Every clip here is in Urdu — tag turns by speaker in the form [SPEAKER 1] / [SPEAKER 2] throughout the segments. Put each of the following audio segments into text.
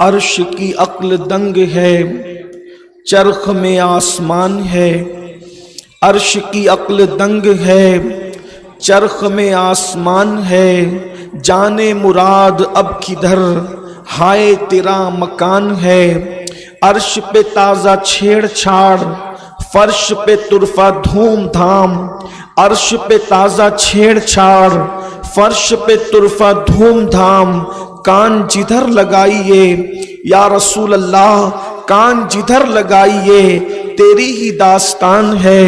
[SPEAKER 1] عرش کی عقل دنگ ہے، چرخ میں آسمان ہے۔ عرش کی عقل دنگ ہے، چرخ میں آسمان ہے۔ جانے مراد اب کدھر، ہائے تیرا مکان ہے۔ عرش پہ تازہ چھیڑ چھاڑ، فرش پہ طرفہ دھوم دھام۔ عرش پہ تازہ چھیڑ چھاڑ، فرش پہ طرفہ دھوم دھام۔ کان جدھر لگائیے یا رسول اللہ، کان جدھر لگائیے تیری ہی داستان ہے۔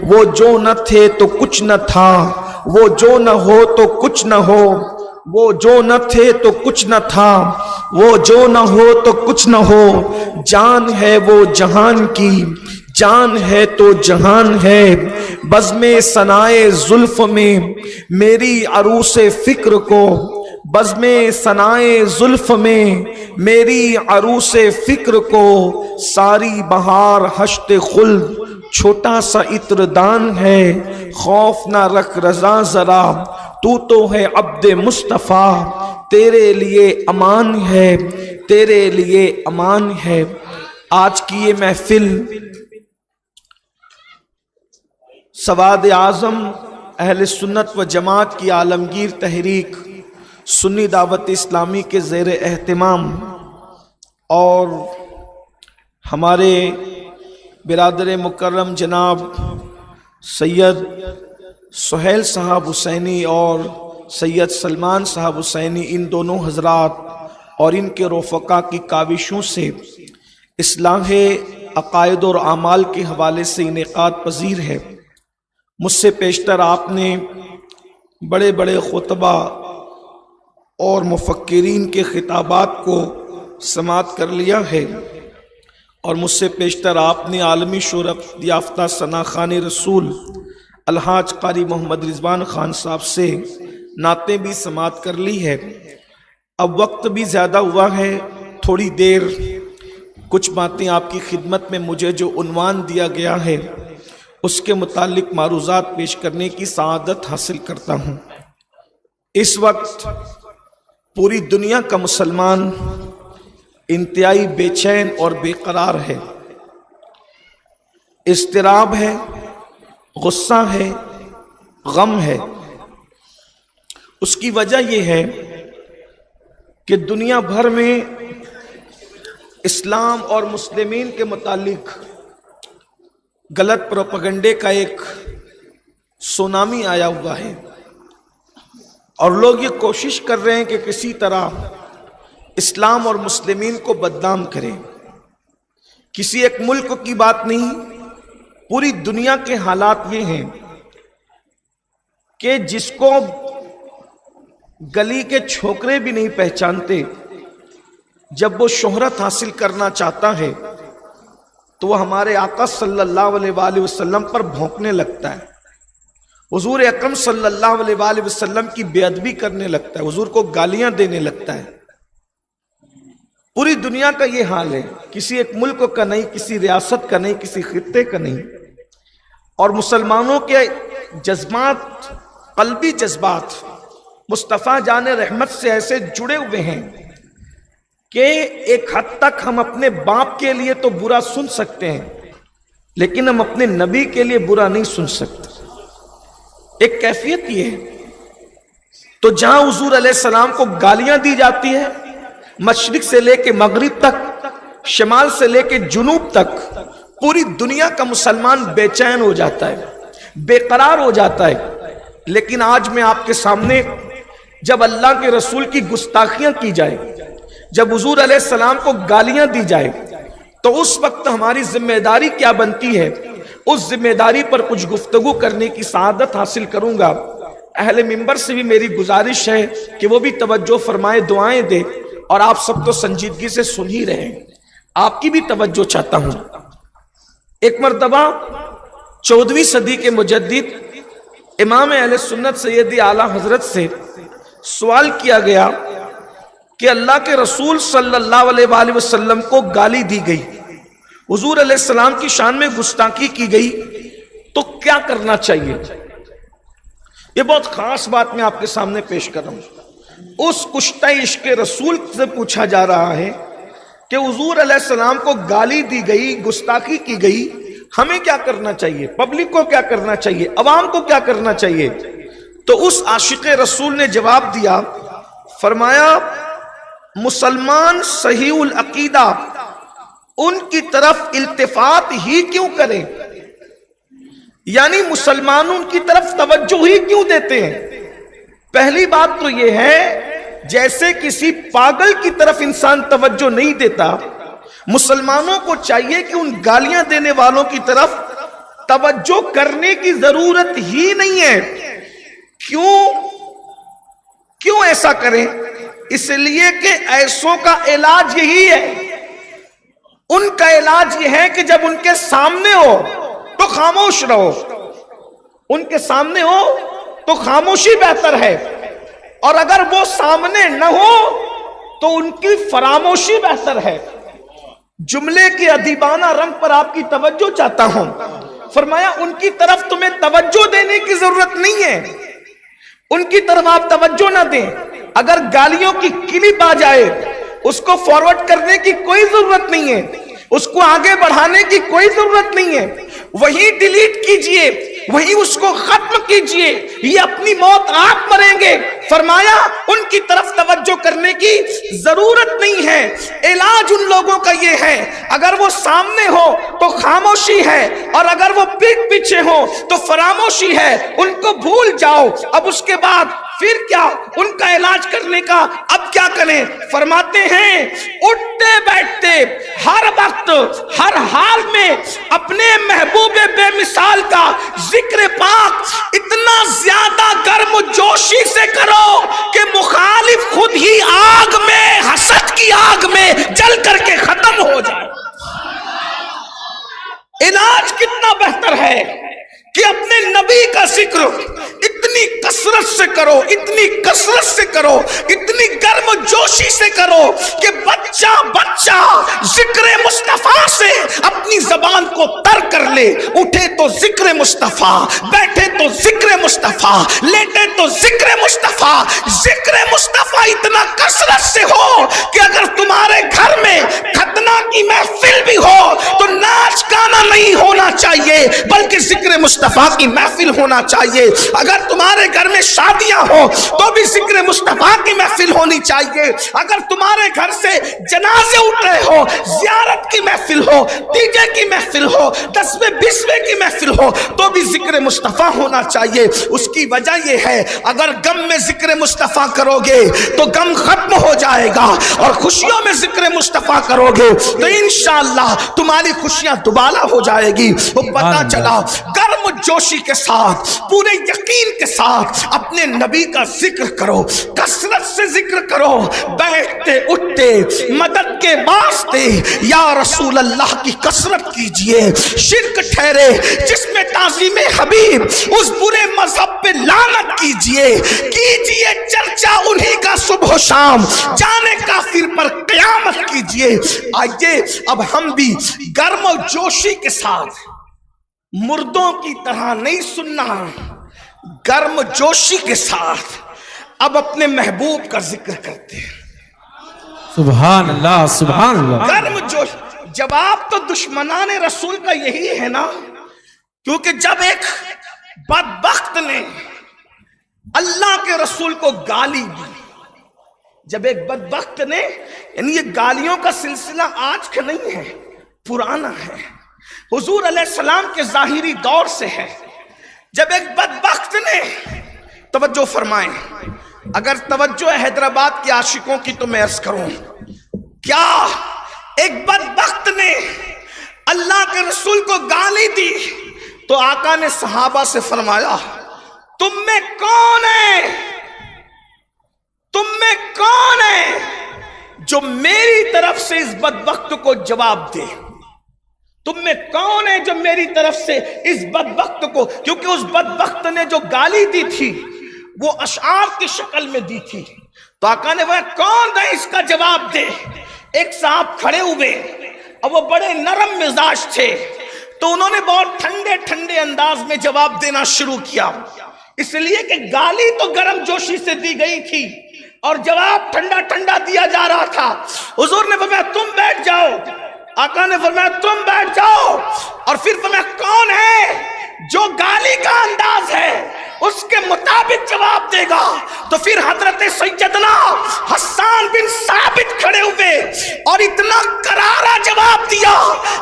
[SPEAKER 1] وہ جو نہ تھے تو کچھ نہ تھا، وہ جو نہ ہو تو کچھ نہ ہو۔ وہ جو نہ تھے تو کچھ نہ تھا، وہ جو نہ ہو تو کچھ نہ ہو۔ جان ہے وہ جہان کی، جان ہے تو جہان ہے۔ بزم ثنائے زلف میں میری عروس فکر کو، بزم ثنائے زلف میں میری عروس فکر کو۔ ساری بہار ہشت خلد چھوٹا سا عطر دان ہے۔ خوف نہ رکھ رضا ذرا، تو تو ہے عبد مصطفیٰ۔ تیرے لیے امان ہے، تیرے لیے امان ہے۔ آج کی یہ محفل سواد اعظم اہل سنت و جماعت کی عالمگیر تحریک سنی دعوت اسلامی کے زیر اہتمام اور ہمارے برادر مکرم جناب سید سہیل صاحب حسینی اور سید سلمان صاحب حسینی، ان دونوں حضرات اور ان کے رفقا کی کاوشوں سے اصلاح عقائد اور اعمال کے حوالے سے انعقاد پذیر ہے۔ مجھ سے پیشتر آپ نے بڑے بڑے خطبہ اور مفکرین کے خطابات کو سماعت کر لیا ہے، اور مجھ سے پیشتر آپ نے عالمی شہرت یافتہ ثنا خوان رسول الحاج قاری محمد رضوان خان صاحب سے نعتیں بھی سماعت کر لی ہے۔ اب وقت بھی زیادہ ہوا ہے، تھوڑی دیر کچھ باتیں آپ کی خدمت میں مجھے جو عنوان دیا گیا ہے اس کے متعلق معروضات پیش کرنے کی سعادت حاصل کرتا ہوں۔ اس وقت پوری دنیا کا مسلمان انتہائی بے چین اور بے قرار ہے، اضطراب ہے، غصہ ہے، غم ہے۔ اس کی وجہ یہ ہے کہ دنیا بھر میں اسلام اور مسلمین کے متعلق غلط پروپیگنڈے کا ایک سونامی آیا ہوا ہے، اور لوگ یہ کوشش کر رہے ہیں کہ کسی طرح اسلام اور مسلمین کو بدنام کریں۔ کسی ایک ملک کی بات نہیں، پوری دنیا کے حالات یہ ہیں کہ جس کو گلی کے چھوکرے بھی نہیں پہچانتے، جب وہ شہرت حاصل کرنا چاہتا ہے تو وہ ہمارے آقا صلی اللہ علیہ وآلہ وسلم پر بھونکنے لگتا ہے، حضور اکرم صلی اللہ علیہ وآلہ وسلم کی بے ادبی کرنے لگتا ہے، حضور کو گالیاں دینے لگتا ہے۔ پوری دنیا کا یہ حال ہے، کسی ایک ملک کا نہیں، کسی ریاست کا نہیں، کسی خطے کا نہیں۔ اور مسلمانوں کے جذبات، قلبی جذبات مصطفیٰ جان رحمت سے ایسے جڑے ہوئے ہیں کہ ایک حد تک ہم اپنے باپ کے لیے تو برا سن سکتے ہیں، لیکن ہم اپنے نبی کے لیے برا نہیں سن سکتے۔ ایک کیفیت یہ ہے۔ تو جہاں حضور علیہ السلام کو گالیاں دی جاتی ہے، مشرق سے لے کے مغرب تک، شمال سے لے کے جنوب تک، پوری دنیا کا مسلمان بے چین ہو جاتا ہے، بے قرار ہو جاتا ہے۔ لیکن آج میں آپ کے سامنے جب اللہ کے رسول کی گستاخیاں کی جائے، جب حضور علیہ السلام کو گالیاں دی جائے، تو اس وقت ہماری ذمہ داری کیا بنتی ہے، اس ذمہ داری پر کچھ گفتگو کرنے کی سعادت حاصل کروں گا۔ اہل منبر سے بھی میری گزارش ہے کہ وہ بھی توجہ فرمائے، دعائیں دے، اور آپ سب تو سنجیدگی سے سن ہی رہے ہیں، آپ کی بھی توجہ چاہتا ہوں۔ ایک مرتبہ 14ویں صدی کے مجدد امام اہل سنت سید اعلیٰ حضرت سے سوال کیا گیا کہ اللہ کے رسول صلی اللہ علیہ وآلہ وسلم کو گالی دی گئی، حضور علیہ السلام کی شان میں گستاخی کی گئی، تو کیا کرنا چاہیے؟ یہ بہت خاص بات میں آپ کے سامنے پیش کر رہا ہوں۔ اس کشتہ عشق رسول سے پوچھا جا رہا ہے کہ حضور علیہ السلام کو گالی دی گئی، گستاخی کی گئی، ہمیں کیا کرنا چاہیے، پبلک کو کیا کرنا چاہیے، عوام کو کیا کرنا چاہیے؟ تو اس عاشق رسول نے جواب دیا، فرمایا مسلمان صحیح العقیدہ ان کی طرف التفات ہی کیوں کریں، یعنی مسلمان ان کی طرف توجہ ہی کیوں دیتے ہیں؟ پہلی بات تو یہ ہے جیسے کسی پاگل کی طرف انسان توجہ نہیں دیتا، مسلمانوں کو چاہیے کہ ان گالیاں دینے والوں کی طرف توجہ کرنے کی ضرورت ہی نہیں ہے۔ کیوں ایسا کریں؟ اس لیے کہ ایسوں کا علاج یہی ہے، ان کا علاج یہ ہے کہ جب ان کے سامنے ہو تو خاموش رہو، ان کے سامنے ہو تو خاموشی بہتر ہے، اور اگر وہ سامنے نہ ہو تو ان کی فراموشی بہتر ہے۔ جملے کے ادیبانہ رنگ پر آپ کی توجہ چاہتا ہوں، فرمایا ان کی طرف تمہیں توجہ دینے کی ضرورت نہیں ہے، ان کی طرف آپ توجہ نہ دیں۔ اگر گالیوں کی کلپ آ جائے اس کو فارورڈ کرنے کی کوئی ضرورت نہیں ہے، اس کو آگے بڑھانے کی کوئی ضرورت نہیں ہے، وہی ڈیلیٹ کیجئے، وہی اس کو ختم کیجئے، یہ اپنی موت آپ مریں گے۔ فرمایا ان کی طرف توجہ کرنے کی ضرورت نہیں ہے۔ علاج ان لوگوں کا یہ ہے، اگر وہ سامنے ہو تو خاموشی ہے، اور اگر وہ پیٹ پیچھے ہو تو فراموشی ہے، ان کو بھول جاؤ۔ اب اس کے بعد پھر کیا ان کا علاج کرنے کا؟ اب کیا کریں؟ فرماتے ہیں اٹھتے بیٹھتے ہر وقت ہر حال میں اپنے محبوب بے مثال کا ذکر پاک اتنا زیادہ گرم جوشی سے کرو کہ مخالف خود ہی آگ میں، حسد کی آگ میں جل کر کے ختم ہو جائے۔ علاج کتنا بہتر ہے کہ اپنے نبی کا ذکر اتنی کثرت سے کرو، اتنی کثرت سے کرو، اتنی گرم جوشی سے کرو کہ بچہ بچہ ذکر مصطفیٰ سے اپنی زبان کو تر کر لے۔ اٹھے تو ذکر مصطفیٰ، بیٹھے تو ذکر مصطفیٰ، لیٹے تو ذکر مصطفیٰ۔ ذکر مصطفیٰ اتنا کثرت سے ہو کہ اگر تمہارے گھر میں ختنہ کی محفل بھی ہو تو ناچ گانا نہیں ہونا چاہیے، بلکہ ذکر مصطفیٰ کی محفل ہونا چاہیے۔ اگر تمہارے گھر میں شادیاں ہو تو بھی ذکر مصطفیٰ کی محفل ہونی چاہیے۔ اگر تمہارے گھر سے جنازے اٹھ رہے ہو، زیارت کی محفل ہو، ڈی جے کی محفل ہو، 10ویں 20ویں کی محفل ہو، تو بھی ذکر مصطفیٰ ہونا چاہیے۔ اس کی وجہ یہ ہے اگر غم میں ذکر مصطفیٰ کرو گے تو غم ختم ہو جائے گا، اور خوشیوں میں ذکر مصطفیٰ کرو گے تو انشاءاللہ تمہاری خوشیاں دوبالا ہو جائے گی۔ وہ پتہ چلا گرم جوشی کے ساتھ، پورے یقین کے ساتھ اپنے نبی کا ذکر کرو، کثرت سے ذکر کرو، بیٹھتے اٹھتے مدد کے واسطے یا رسول اللہ کی کثرت کیجئے۔ شرک ٹھہرے جس میں تعظیم حبیب، اس برے مذہب پہ لعنت کیجئے چرچا انہی کا صبح و شام، جانے کافر پر قیامت کیجئے۔ آئیے اب ہم بھی گرم و جوشی کے ساتھ، مردوں کی طرح نہیں سننا، گرم جوشی کے ساتھ اب اپنے محبوب کا ذکر کرتے ہیں۔
[SPEAKER 2] سبحان اللہ، سبحان اللہ۔
[SPEAKER 1] گرم جوش، جواب تو دشمنان رسول کا یہی ہے نا، کیونکہ جب ایک بدبخت نے اللہ کے رسول کو گالی دی، جب ایک بدبخت نے، یعنی یہ گالیوں کا سلسلہ آج کا نہیں ہے، پرانا ہے، حضور علیہ السلام کے ظاہری دور سے ہے۔ جب ایک بدبخت نے، توجہ فرمائیں، اگر توجہ ہے حیدرآباد کے عاشقوں کی تو میں عرض کروں، کیا ایک بدبخت نے اللہ کے رسول کو گالی دی تو آقا نے صحابہ سے فرمایا تم میں کون ہے، تم میں کون ہے جو میری طرف سے اس بدبخت کو جواب دے؟ تم میں کون ہے جو میری طرف سے اس بدبخت کو، کیونکہ اس بدبخت نے جو گالی دی تھی وہ اشعار کی شکل میں دی تھی، تو آقا نے وہ کون ہے اس کا جواب دے۔ ایک صاحب کھڑے ہوئے اور وہ بڑے نرم مزاج تھے، تو انہوں نے بہت ٹھنڈے ٹھنڈے انداز میں جواب دینا شروع کیا، اس لیے کہ گالی تو گرم جوشی سے دی گئی تھی، اور جواب ٹھنڈا ٹھنڈا دیا جا رہا تھا. حضور نے فرمایا تم بیٹھ جاؤ. آقا نے فرمایا تم بیٹھ جاؤ. اور پھر فرمایا کون ہے جو گالی کا انداز ہے اس کے مطابق جواب دے گا. تو پھر حضرت سیدنا حسان بن ثابت کھڑے ہوئے اور اتنا کرارا جواب دیا,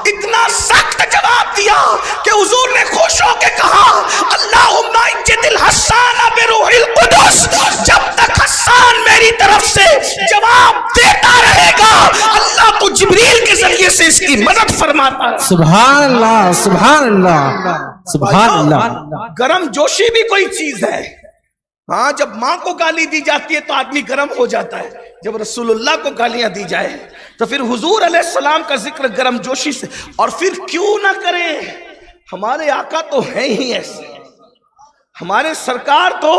[SPEAKER 1] اتنا سخت جواب دیا کہ حضور نے خوش ہو کے کہا اللہم اجد الحسان بروح القدس. جب تک حسان میری طرف سے جواب دیتا رہے گا اللہ تو جبریل کے ذریعے سے اس کی مدد فرماتا ہے.
[SPEAKER 2] سبحان اللہ سبحان اللہ سبحان اللہ.
[SPEAKER 1] گرم جوشی بھی کوئی چیز ہے. ہاں جب ماں کو گالی دی جاتی ہے تو آدمی گرم ہو جاتا ہے, جب رسول اللہ کو گالیاں دی جائے تو پھر حضور علیہ السلام کا ذکر گرم جوشی سے. اور پھر کیوں نہ کریں, ہمارے آقا تو ہیں ہی ایسے, ہمارے سرکار تو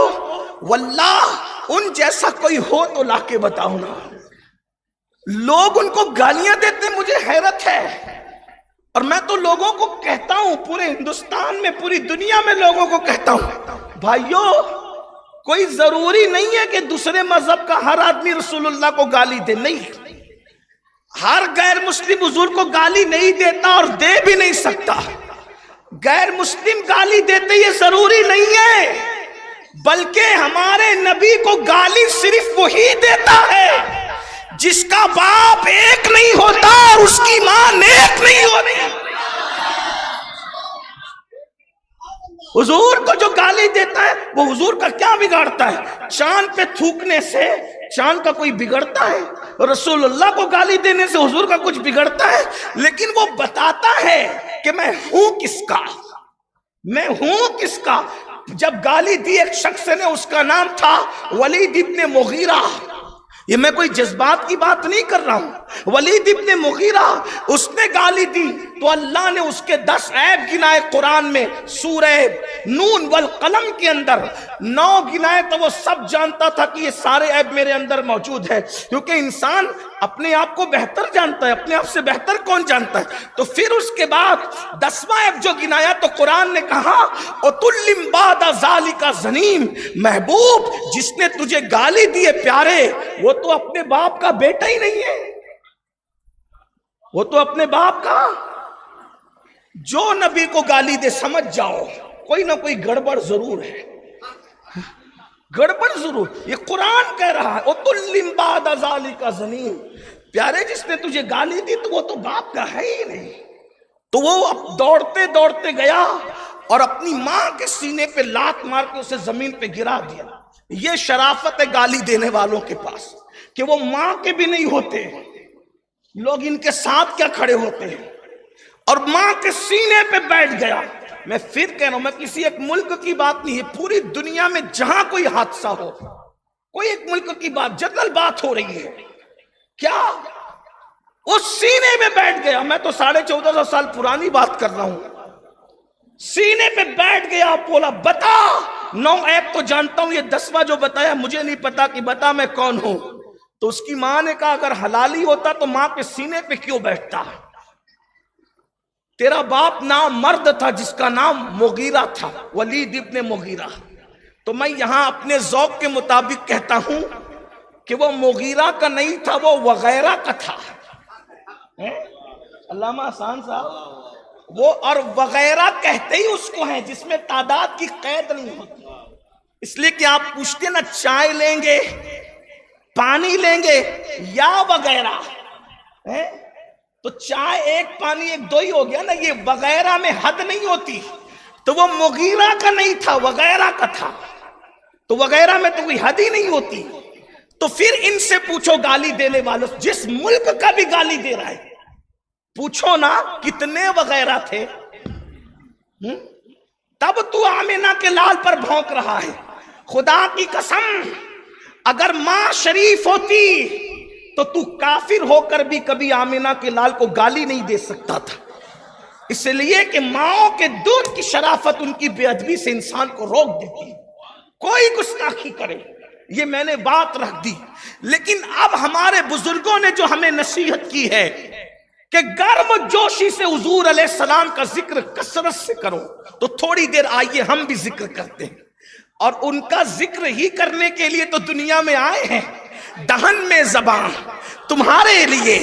[SPEAKER 1] واللہ ان جیسا کوئی ہو تو لا کے بتاؤ نا. لوگ ان کو گالیاں دیتے مجھے حیرت ہے. اور میں تو لوگوں کو کہتا ہوں, پورے ہندوستان میں پوری دنیا میں لوگوں کو کہتا ہوں بھائیو کوئی ضروری نہیں ہے کہ دوسرے مذہب کا ہر آدمی رسول اللہ کو گالی دے. نہیں, ہر غیر مسلم حضور کو گالی نہیں دیتا اور دے بھی نہیں سکتا. غیر مسلم گالی دیتے یہ ضروری نہیں ہے, بلکہ ہمارے نبی کو گالی صرف وہی دیتا ہے جس کا باپ ایک نہیں ہوتا اور اس کی ماں نیک نہیں ہوتی. حضور کو جو گالی دیتا ہے وہ حضور کا کیا بگاڑتا ہے؟ چاند پہ تھوکنے سے چاند کا کوئی بگڑتا ہے؟ رسول اللہ کو گالی دینے سے حضور کا کچھ بگڑتا ہے؟ لیکن وہ بتاتا ہے کہ میں ہوں کس کا, میں ہوں کس کا. جب گالی دی ایک شخص نے, اس کا نام تھا ولید ابن مغیرہ. یہ میں کوئی جذبات کی بات نہیں کر رہا ہوں. ولید ابن مغیرہ اس نے گالی دی تو اللہ نے اس کے 10 عیب گنائے قرآن میں. سورہ نون والقلم کے اندر 9 گنائے تو وہ سب جانتا تھا کہ یہ سارے عیب میرے اندر موجود ہے, کیونکہ انسان اپنے آپ کو بہتر جانتا ہے, اپنے آپ سے بہتر کون جانتا ہے. تو پھر اس کے بعد 10واں عیب جو گنایا تو قرآن نے کہا اُتُلِّم بَعْدَ ذَلِكَ زَنِيمٌ, محبوب جس نے تجھے گالی دی ہے پیارے وہ تو اپنے باپ کا بیٹا ہی نہیں ہے, وہ تو اپنے باپ کا. جو نبی کو گالی دے سمجھ جاؤ کوئی نہ کوئی گڑبڑ ضرور ہے, گڑبڑ ضرور. یہ قرآن کہہ رہا ہے اُتُلِّم بَعْدَ ذَلِكَ زَنِيمٌ, پیارے جس نے تجھے گالی دی تو وہ تو باپ کا ہے ہی نہیں. تو وہ اب دوڑتے دوڑتے گیا اور اپنی ماں کے سینے پہ لات مار کے اسے زمین پہ گرا دیا. یہ شرافت ہے گالی دینے والوں کے پاس کہ وہ ماں کے بھی نہیں ہوتے, لوگ ان کے ساتھ کیا کھڑے ہوتے ہیں. اور ماں کے سینے پہ بیٹھ گیا. میں پھر کہہ رہا ہوں, میں کسی ایک ملک کی بات نہیں ہے, پوری دنیا میں جہاں کوئی حادثہ ہو, کوئی ایک ملک کی بات جنرل بات ہو رہی ہے, کیا اس سینے میں بیٹھ گیا. میں تو 1450 سال پرانی بات کر رہا ہوں. سینے پہ بیٹھ گیا, بولا بتا 9 عیب تو جانتا ہوں, یہ 10واں جو بتایا مجھے نہیں پتا کہ بتا میں کون ہوں. تو اس کی ماں نے کہا اگر حلالی ہوتا تو ماں کے سینے پہ کیوں بیٹھتا؟ تیرا باپ نام مرد تھا جس کا نام مغیرہ تھا, ولید ابن مغیرہ. تو میں یہاں اپنے ذوق کے مطابق کہتا ہوں کہ وہ مغیرہ کا نہیں تھا, وہ وغیرہ کا تھا. علامہ حسان صاحب وہ اور وغیرہ کہتے ہی اس کو ہیں جس میں تعداد کی قید نہیں ہوتی. اس لیے کہ آپ پوچھتے نا چائے لیں گے پانی لیں گے یا وغیرہ, تو چائے ایک پانی ایک 2 ہی ہو گیا نا. یہ وغیرہ میں حد نہیں ہوتی. تو وہ مغیرہ کا نہیں تھا, وغیرہ کا تھا. تو وغیرہ میں تو کوئی حد ہی نہیں ہوتی. تو پھر ان سے پوچھو گالی دینے والوں, جس ملک کا بھی گالی دے رہا ہے پوچھو نا کتنے وغیرہ تھے. تب تو آمینہ کے لال پر بھونک رہا ہے. خدا کی قسم اگر ماں شریف ہوتی تو تو کافر ہو کر بھی کبھی آمینہ کے لال کو گالی نہیں دے سکتا تھا. اس لیے کہ ماؤں کے دودھ کی شرافت ان کی بے ادبی سے انسان کو روک دیتی. کوئی گستاخی کرے, یہ میں نے بات رکھ دی. لیکن اب ہمارے بزرگوں نے جو ہمیں نصیحت کی ہے کہ گرم جوشی سے حضور علیہ السلام کا ذکر کثرت سے کرو, تو تھوڑی دیر آئیے ہم بھی ذکر کرتے ہیں. اور ان کا ذکر ہی کرنے کے لیے تو دنیا میں آئے ہیں. دہن میں زبان تمہارے لیے،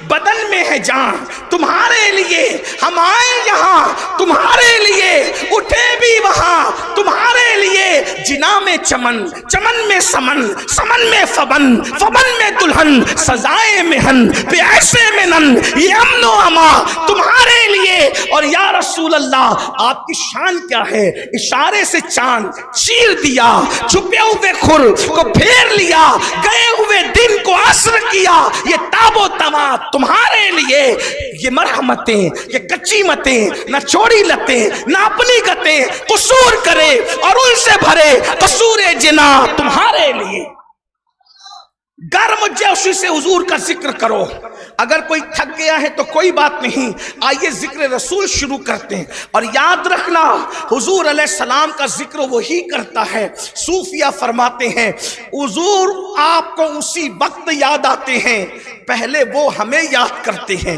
[SPEAKER 1] بدن میں ہے جان تمہارے لیے، ہم آئے یہاں تمہارے لیے، اٹھے بھی وہاں تمہارے لیے، جنا میں چمن، چمن میں سمن، سمن میں فبن، فبن میں دلہن، سزائے مہن پہ ایسے منن، یہ امن و اما تمہارے لیے۔ اور یا رسول اللہ آپ کی شان کیا ہے؟ اشارے سے چاند چیر دیا، چھپے ہوئے کھر کو پھیر لیا، گئے ہوئے دن کو عصر کیا، یہ تاب و توا تمہارے لیے، یہ مرحمتیں، یہ کچی متیں، نہ چوڑی لتیں، نہ اپنی گتیں، قصور کرے اور ان سے بھرے قصور جنا تمہارے لیے۔ گرم جوشی سے حضور کا ذکر کرو۔ اگر کوئی تھک گیا ہے تو کوئی بات نہیں، آئیے ذکر رسول شروع کرتے ہیں۔ اور یاد رکھنا حضور علیہ السلام کا ذکر وہی کرتا ہے۔ صوفیہ فرماتے ہیں حضور آپ کو اسی وقت یاد آتے ہیں، پہلے وہ ہمیں یاد کرتے ہیں،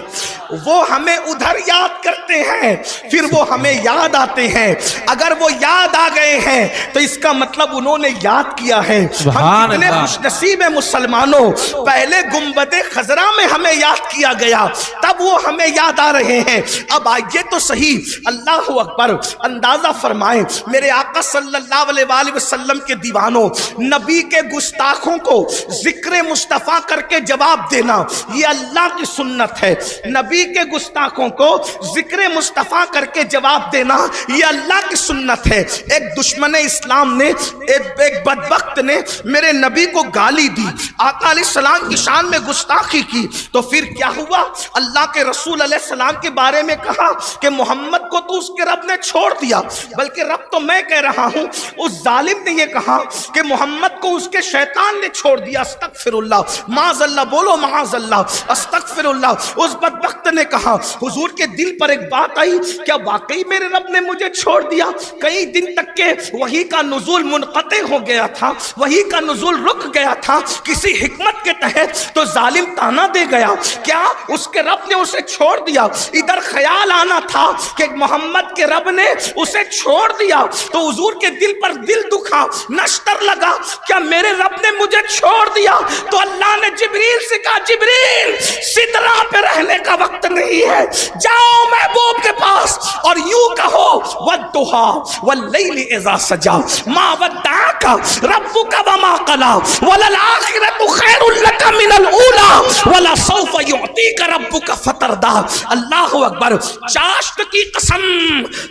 [SPEAKER 1] وہ ہمیں ادھر یاد کرتے ہیں، پھر وہ ہمیں یاد آتے ہیں۔ اگر وہ یاد آ گئے ہیں تو اس کا مطلب انہوں نے یاد کیا ہے۔ ہم کتنے خوش نصیب ہیں مسلمانوں، پہلے گنبد خضرا میں ہمیں یاد کیا گیا، تب وہ ہمیں یاد آ رہے ہیں۔ اب آئیے تو صحیح، اللہ اکبر، اندازہ فرمائیں میرے آقا صلی اللہ علیہ وآلہ وسلم کے دیوانوں، نبی کے گستاخوں کو ذکر مصطفیٰ کر کے جواب دینا یہ اللہ کی سنت ہے۔ نبی کے گستاخوں کو ذکر مصطفیٰ کر کے جواب دینا یہ اللہ کی سنت ہے۔ ایک دشمن اسلام نے، ایک بدبخت نے میرے نبی کو گالی دی، آقا علیہ السلام کی شان میں گستاخی کی، تو پھر کیا ہوا؟ اللہ کے رسول علیہ السلام کے بارے میں کہا کہ محمد کو تو اس کے رب نے چھوڑ دیا، بلکہ رب تو میں کہہ رہا ہوں۔ اس ظالم نے یہ کہا کہ محمد کو اس کے شیطان نے چھوڑ دیا، استغفر اللہ، معاذ اللہ، بولو معاذ اللہ، استغفر اللہ۔ اس بدبخت نے کہا، حضور کے دل پر ایک بات آئی، کیا واقعی میرے رب نے مجھے چھوڑ دیا؟ کئی دن تک کے وحی کا نزول منقطع ہو گیا تھا، وحی کا نزول رک گیا تھا کسی حکمت کے تحت، تو ظالم تانا دے گیا، کیا اس کے رب نے اسے چھوڑ دیا؟ ادھر خیال آنا تھا کہ محمد کے رب نے اسے چھوڑ دیا، تو حضور کے دل پر دل دکھا، نشتر لگا، کیا میرے رب نے مجھے چھوڑ دیا؟ تو اللہ نے جبریل سے کہا، جبریل سدرہ پہ رہنے کا وقت نہیں ہے، جاؤ محبوب کے پاس اور یوں کہو وَالضُّحَىٰ وَاللَّيْلِ إِذَا سَجَىٰ مَا وَدَّعَكَ رَبُّكَ وَمَا قَلَىٰ وَلَلْآخِرَةُ خَيْرٌ لَكَ مِنَ الْأُولَىٰ وَلَسَوْفَ يُعْطِيكَ رَبُّكَ فَتَرْضَىٰ۔ اللہ اکبر، چاشت کی قسم،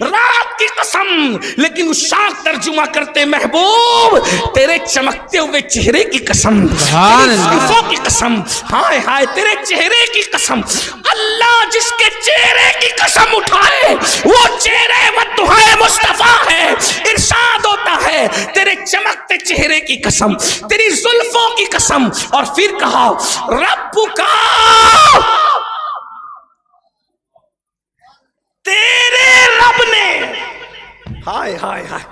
[SPEAKER 1] رات کی قسم، لیکن اس شاک ترجمہ کرتے محبوب تیرے چمکتے ہوئے چہرے کی قسم، تیری زلفوں کی قسم، ہائے ہائے تیرے چہرے کی قسم۔ اللہ جس کے چہرے کی قسم اٹھائے وہ چہرے والضحیٰ مصطفیٰ ہے۔ ارشاد ہوتا ہے تیرے چمکتے چہرے کی قسم، تیری زلفوں کی قسم، اور پھر کہا رب کا، تیرے رب نے، ہائے ہائے ہائے،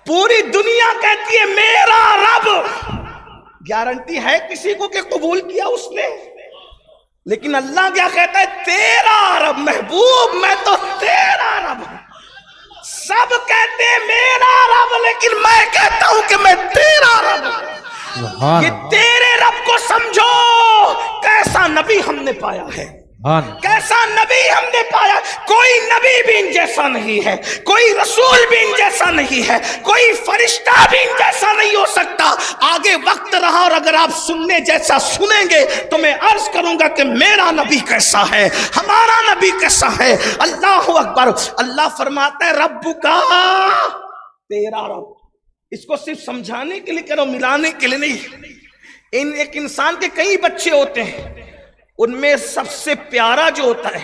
[SPEAKER 1] پوری دنیا کہتی ہے میرا رب، گارنٹی ہے کسی کو کہ قبول کیا اس نے؟ لیکن اللہ کیا کہتا ہے؟ تیرا رب، محبوب میں تو تیرا رب ہوں۔ سب کہتے ہیں میرا رب، لیکن میں کہتا ہوں کہ میں تیرا رب ہوں۔ یہ تیرے رب کو سمجھو، کیسا نبی ہم نے پایا ہے، کیسا نبی ہم نے پایا۔ کوئی نبی بھی ان جیسا نہیں ہے، کوئی رسول بھی ان جیسا نہیں ہے، کوئی فرشتہ بھی ان جیسا نہیں ہو سکتا۔ آگے وقت رہا اور اگر آپ سننے جیسا سنیں گے تو میں عرض کروں گا کہ میرا نبی کیسا ہے، ہمارا نبی کیسا ہے۔ اللہ اکبر، اللہ فرماتا ہے رب کا، تیرا رب۔ اس کو صرف سمجھانے کے لیے کرو، ملانے کے لیے نہیں۔ ایک انسان کے کئی بچے ہوتے ہیں، ان میں سب سے پیارا جو ہوتا ہے،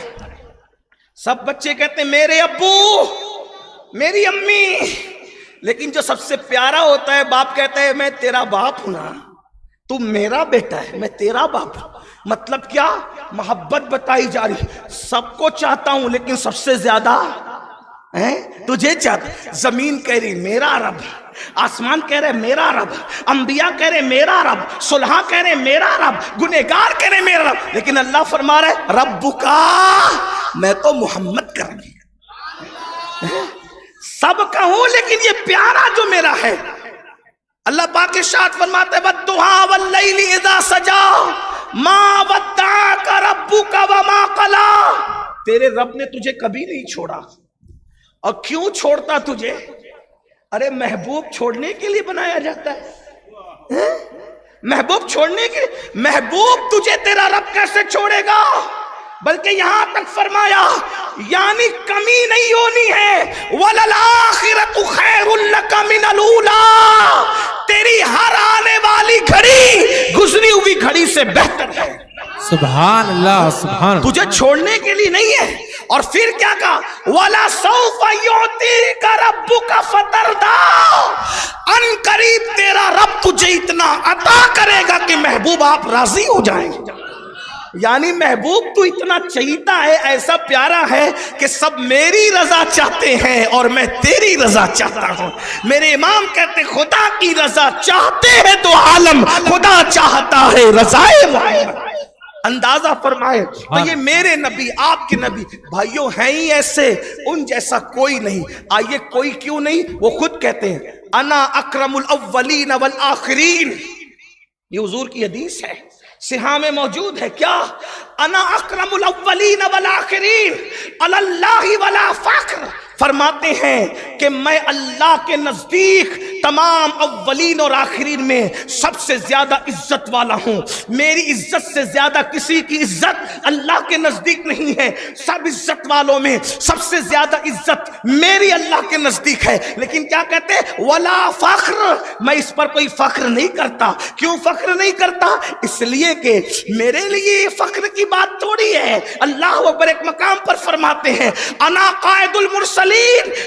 [SPEAKER 1] سب بچے کہتے ہیں میرے ابو، میری امی، لیکن جو سب سے پیارا ہوتا ہے باپ کہتا ہے میں تیرا باپ ہوں نا، تو میرا بیٹا ہے، میں تیرا باپ ہوں۔ مطلب کیا؟ محبت بتائی جا رہی، سب کو چاہتا ہوں لیکن سب سے زیادہ تجھے چاہتا۔ زمین کہہ رہی میرا رب، آسمان کہہ رہے میرا رب، انبیاء کہہ رہے میرا رب، صلحاء کہہ رہے میرا رب، گنہگار کہہ رہے میرا رب، لیکن اللہ فرما رہا ہے رب کا، میں تو محمد کر رہی، سب کا ہوں لیکن یہ پیارا جو میرا ہے اللہ پاک ارشاد فرماتے والضحیٰ واللیل اذا سجا ما ودعک ربک وما قلی، تیرے رب نے تجھے کبھی نہیں چھوڑا، اور کیوں چھوڑتا تجھے؟ ارے محبوب چھوڑنے کے لیے بنایا جاتا ہے؟ محبوب چھوڑنے کے لیے؟ محبوب تجھے تیرا رب کیسے چھوڑے گا؟ بلکہ یہاں تک فرمایا یعنی کمی نہیں ہونی ہے، وَلَلْآخِرَةُ خَيْرٌ لَكَ مِنَ الْأُولَىٰ، تیری ہر آنے والی گھڑی گزری ہوئی گھڑی سے بہتر ہے۔
[SPEAKER 2] سبحان اللہ، سبحان اللہ۔
[SPEAKER 1] تجھے چھوڑنے کے لیے نہیں ہے۔ اور پھر کیا کہا؟ وَلَسَوْفَ يُعْطِيكَ رَبُّكَ فَتَرْضَىٰ، ان قریب تیرا رب تجھے اتنا عطا کرے گا کہ محبوب آپ راضی ہو جائیں گے۔ یعنی محبوب تو اتنا چہیتا ہے، ایسا پیارا ہے کہ سب میری رضا چاہتے ہیں اور میں تیری رضا چاہتا ہوں۔ میرے امام کہتے خدا کی رضا چاہتے ہیں تو عالم خدا چاہتا ہے رضائے محمد۔ اندازہ فرمائے تو یہ میرے نبی، آپ کے نبی بھائیوں ہیں ہی ایسے، ان جیسا کوئی نہیں۔ آئیے کوئی کیوں نہیں؟ وہ خود کہتے ہیں انا اکرم الاولین والآخرین، یہ حضور کی حدیث ہے، صحاح میں موجود ہے۔ کیا؟ انا اکرم الاولین والآخرین علی اللہ ولا فخر، فرماتے ہیں کہ میں اللہ کے نزدیک تمام اولین اور آخرین میں سب سے زیادہ عزت والا ہوں، میری عزت سے زیادہ کسی کی عزت اللہ کے نزدیک نہیں ہے، سب عزت والوں میں سب سے زیادہ عزت میری اللہ کے نزدیک ہے۔ لیکن کیا کہتے ہیں؟ ولا فخر، میں اس پر کوئی فخر نہیں کرتا۔ کیوں فخر نہیں کرتا؟ اس لیے کہ میرے لیے یہ فخر کی بات تھوڑی ہے۔ اللہ اکبر ایک مقام پر فرماتے ہیں انا قائد المرسلین،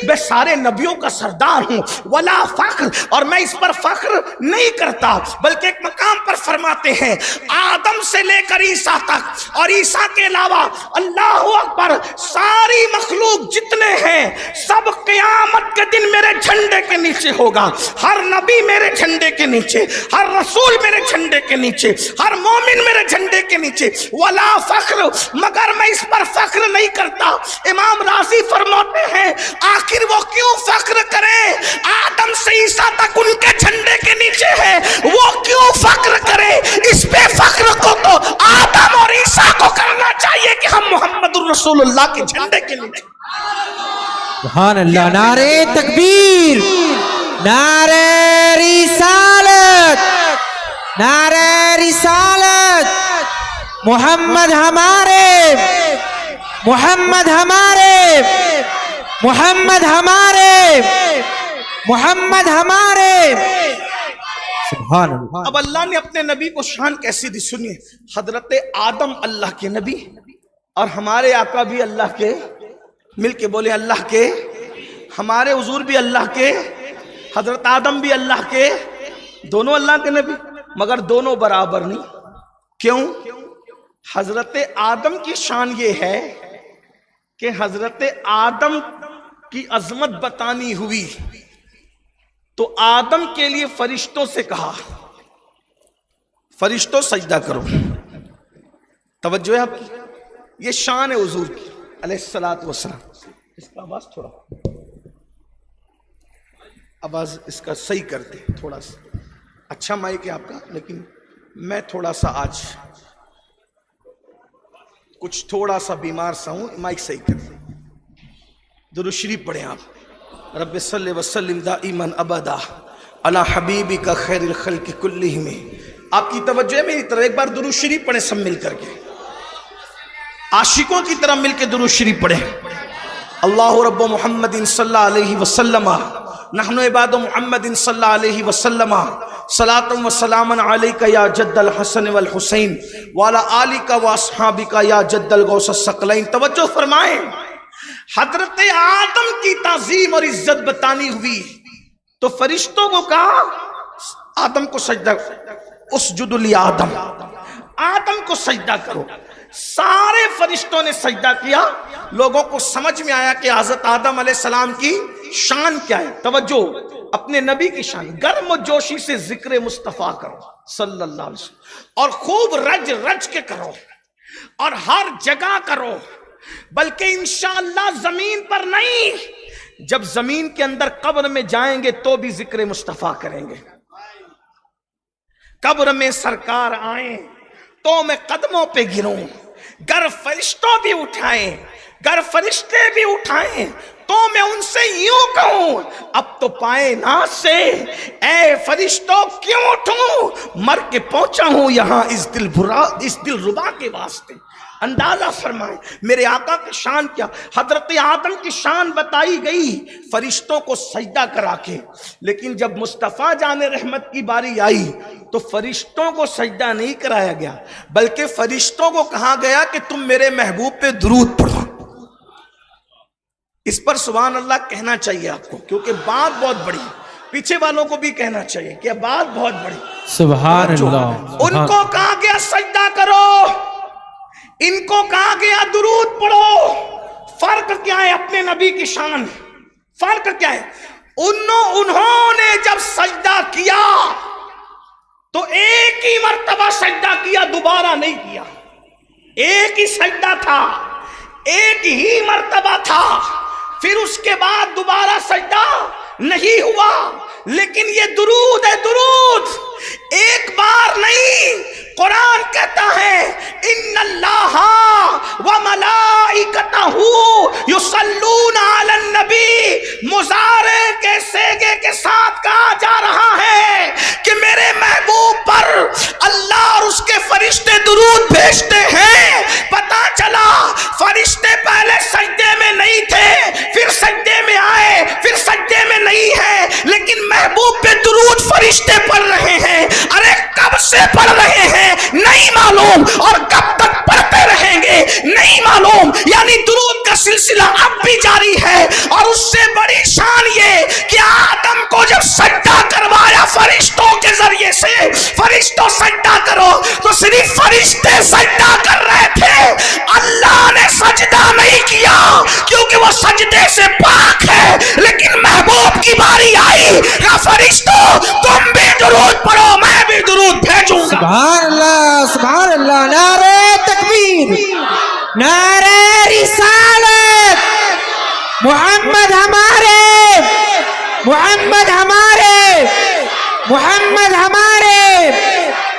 [SPEAKER 1] میں سارے نبیوں کا سردار ہوں، ولا فخر، اور میں اس پر فخر نہیں کرتا۔ بلکہ ایک مقام پر فرماتے ہیں آدم سے لے کر عیسیٰ تک اور عیسیٰ کے علاوہ اللہ اکبر ساری مخلوق جتنے ہیں سب قیامت کے دن میرے جھنڈے کے نیچے ہوگا۔ ہر نبی میرے جھنڈے کے نیچے، ہر رسول میرے جھنڈے کے نیچے، ہر مومن میرے جھنڈے کے نیچے، ولا فخر، مگر میں اس پر فخر نہیں کرتا۔ امام راضی فرماتے ہیں آخر وہ کیوں فخر کرے؟ آدم سے عیسیٰ تک ان کے جھنڈے کے نیچے ہے، وہ کیوں فخر کرے؟ اس پہ فخر کو تو آدم اور عیسیٰ کو کرنا چاہیے کہ ہم محمد الرسول اللہ کے جھنڈے کے نیچے۔
[SPEAKER 2] سبحان اللہ، نعرہ تکبیر، نعرہ رسالت، نعرہ رسالت، محمد ہمارے، محمد ہمارے، محمد ہمارے، محمد ہمارے۔ سبحان اللہ۔
[SPEAKER 1] اب اللہ نے اپنے نبی کو شان کیسی دی سنیے۔ حضرت آدم اللہ کے نبی اور ہمارے آقا بھی اللہ کے، مل کے بولے اللہ کے، ہمارے حضور بھی اللہ کے، حضرت آدم بھی اللہ کے، دونوں اللہ کے نبی، مگر دونوں برابر نہیں۔ کیوں؟ حضرت آدم کی شان یہ ہے کہ حضرت آدم کی عظمت بتانی ہوئی تو آدم کے لیے فرشتوں سے کہا فرشتوں سجدہ کرو۔ توجہ ہے آپ کی؟ یہ شان ہے حضور کی علیہ الصلوۃ والسلام۔ اس کا آواز تھوڑا، آواز اس کا صحیح کرتے تھوڑا سا، اچھا مائک ہے آپ کا، لیکن میں تھوڑا سا آج کچھ تھوڑا سا بیمار سا ہوں، مائک صحیح کرتے۔ درود شریف پڑھیں آپ، رب صلی وسلم دائما ابدا علی حبیبک خیر الخلق کلہم۔ آپ کی توجہ ہے میری طرف، ایک بار درود شریف پڑھیں سب مل کر کے، عاشقوں کی طرح مل کے درود شریف پڑھیں۔ اللہ رب محمد صلی اللہ علیہ وسلم، نحن عباد محمد صلی اللہ علیہ وسلم، صلاۃ و سلام علیک یا جد الحسن والحسین وعلی آلک و اصحابک یا جد الغوث الثقلین۔ توجہ فرمائیں، حضرت آدم کی تعظیم اور عزت بتانی ہوئی تو فرشتوں کو کہا آدم کو سجدہ، اسجد لآدم، آدم کو سجدہ کرو۔ سارے فرشتوں نے سجدہ کیا۔ لوگوں کو سمجھ میں آیا کہ حضرت آدم علیہ السلام کی شان کیا ہے۔ توجہ، اپنے نبی کی شان گرم و جوشی سے ذکر مصطفیٰ کرو صلی اللہ علیہ وسلم، اور خوب رج رج کے کرو اور ہر جگہ کرو، بلکہ انشاءاللہ زمین پر نہیں، جب زمین کے اندر قبر میں جائیں گے تو بھی ذکر مصطفیٰ کریں گے۔ قبر میں سرکار آئیں تو میں قدموں پہ گروں، گر فرشتوں بھی اٹھائیں، گر فرشتے بھی اٹھائیں تو میں ان سے یوں کہوں اب تو پائے ناز سے اے فرشتوں کیوں اٹھوں، مر کے پہنچا ہوں یہاں اس دل ربا کے واسطے۔ اندازہ فرمائیں میرے آقا کی شان کیا، حضرت آدم کی شان بتائی گئی فرشتوں کو سجدہ کرا کے، لیکن جب مصطفیٰ جان رحمت کی باری آئی تو فرشتوں کو سجدہ نہیں کرایا گیا، بلکہ فرشتوں کو کہا گیا کہ تم میرے محبوب پہ درود پڑھو۔ اس پر سبحان اللہ کہنا چاہیے آپ کو، کیونکہ بات بہت بڑی، پیچھے والوں کو بھی کہنا چاہیے کہ بات بہت بڑی۔
[SPEAKER 2] سبحان اللہ۔
[SPEAKER 1] ان کو کہا گیا سجدہ کرو، ان کو کہا گیا درود پڑھو۔ فرق کیا ہے اپنے نبی کی شان؟ فرق کیا ہے؟ انہوں نے جب سجدہ کیا تو ایک ہی مرتبہ سجدہ کیا، دوبارہ نہیں کیا۔ ایک ہی سجدہ تھا، ایک ہی مرتبہ تھا، پھر اس کے بعد دوبارہ سجدہ نہیں ہوا۔ لیکن یہ درود ہے، درود ایک بار نہیں۔ قرآن کہتا ہے ان اللہ وملائکتہ یصلون علی النبی، مضارع کے صیغے کے ساتھ کہا جا رہا ہے کہ میرے محبوب پر اللہ اور اس کے فرشتے درود بھیجتے ہیں۔ پتہ چلا فرشتے پہلے سجدے میں نہیں تھے، پھر سجدے میں آئے، پھر سجدے میں نہیں ہے، لیکن محبوب پہ درود فرشتے پڑھ رہے ہیں۔ ارے کب سے پڑھ رہے ہیں نہیں معلوم، اور کب تک پڑھتے رہیں گے نہیں معلوم، یعنی درود کا سلسلہ اب بھی جاری ہے۔ اور اس سے بڑی شان یہ کہ آدم کو جب سجدہ کروایا فرشتوں کے ذریعے سے، فرشتوں سجدہ کرو تو صرف فرشتے سجدہ کر رہے تھے، اللہ نے سجدہ نہیں کیا کیونکہ وہ سجدے سے پاک ہے۔ لیکن محبوب کی باری آئی کہ فرشتوں تم بھی درود پڑھو، میں بھی درود بھیجوں گا۔
[SPEAKER 2] سبحان اللہ، سبحان اللہ، نعرہ تکبیر، نعرہ رسالت، محمد ہمارے، محمد ہمارے، محمد ہمارے،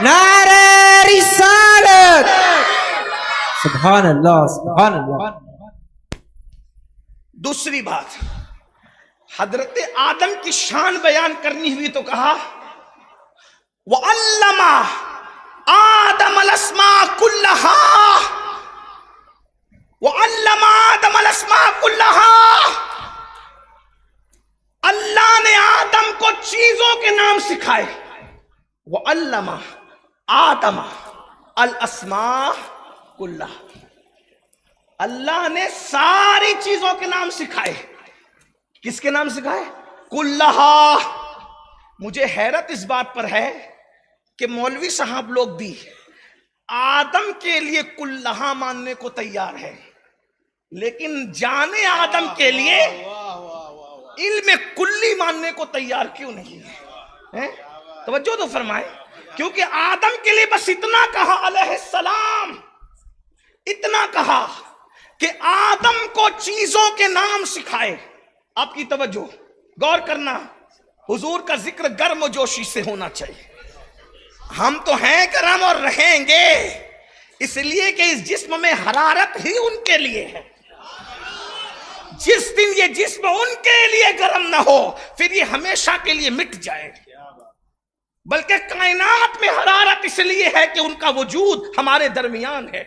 [SPEAKER 2] نعرہ رسالت۔ سبحان اللہ، سبحان اللہ۔
[SPEAKER 1] دوسری بات، حضرت آدم کی شان بیان کرنی ہوئی تو کہا وَعَلَّمَ آدَمَ الْأَسْمَاءَ كُلَّهَا، وَعَلَّمَ آدَمَ الْأَسْمَاءَ كُلَّهَا۔ اللہ نے آدم کو چیزوں کے نام سکھائے۔ وَعَلَّمَ آدَمَ الْأَسْمَاءَ كُلَّهَا، اللہ نے ساری چیزوں کے نام سکھائے۔ کس کے نام سکھائے؟ کلہا۔ مجھے حیرت اس بات پر ہے کہ مولوی صاحب لوگ بھی آدم کے لیے کلہا ماننے کو تیار ہے، لیکن جانے آدم کے لیے علم کلی ماننے کو تیار کیوں نہیں ہے؟ توجہ تو فرمائے، کیونکہ آدم کے لیے بس اتنا کہا علیہ السلام، اتنا کہا کہ آدم کو چیزوں کے نام سکھائے۔ آپ کی توجہ غور کرنا، حضور کا ذکر گرم و جوشی سے ہونا چاہیے۔ ہم تو ہیں گرم اور رہیں گے، اس لیے کہ اس جسم میں حرارت ہی ان کے لیے ہے۔ جس دن یہ جسم ان کے لیے گرم نہ ہو پھر یہ ہمیشہ کے لیے مٹ جائے۔ بلکہ کائنات میں حرارت اس لیے ہے کہ ان کا وجود ہمارے درمیان ہے۔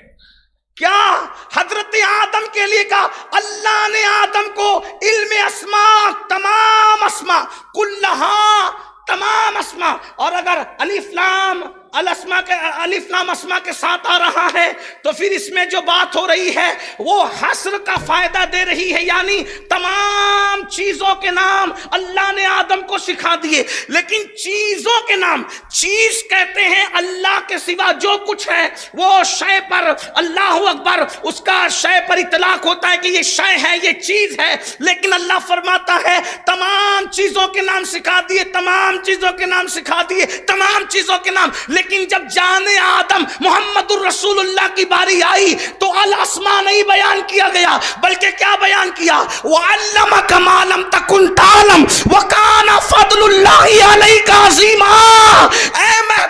[SPEAKER 1] کیا حضرت آدم کے لیے کہا اللہ نے آدم کو علم اسماء، تمام اسماء، کلہا، تمام اسماء۔ اور اگر الف لام الاسماء کے الف لام اسماء کے ساتھ آ رہا ہے تو پھر اس میں جو بات ہو رہی ہے وہ حصر کا فائدہ دے رہی ہے، یعنی تمام چیزوں کے نام اللہ نے آدم کو سکھا دیے۔ لیکن چیزوں کے نام، چیز کہتے ہیں اللہ کے سوا جو کچھ ہے وہ شے پر، اللہ اکبر، اس کا شے پر اطلاق ہوتا ہے کہ یہ شے ہے، یہ چیز ہے۔ لیکن اللہ فرماتا ہے تمام چیزوں کے نام سکھا دیے، تمام چیزوں کے نام سکھا دیے، تمام چیزوں کے نام۔ لیکن جب جان آدم محمد الرسول اللہ کی باری آئی تو الاسماء نہیں بیان کیا گیا، بلکہ کیا بیان کیا؟ وَعَلَّمَكَ مَا لَمْ تَكُنْ تَعْلَمْ وَكَانَ فَضْلُ اللَّهِ عَلَيْكَ عَظِيمًا۔ اے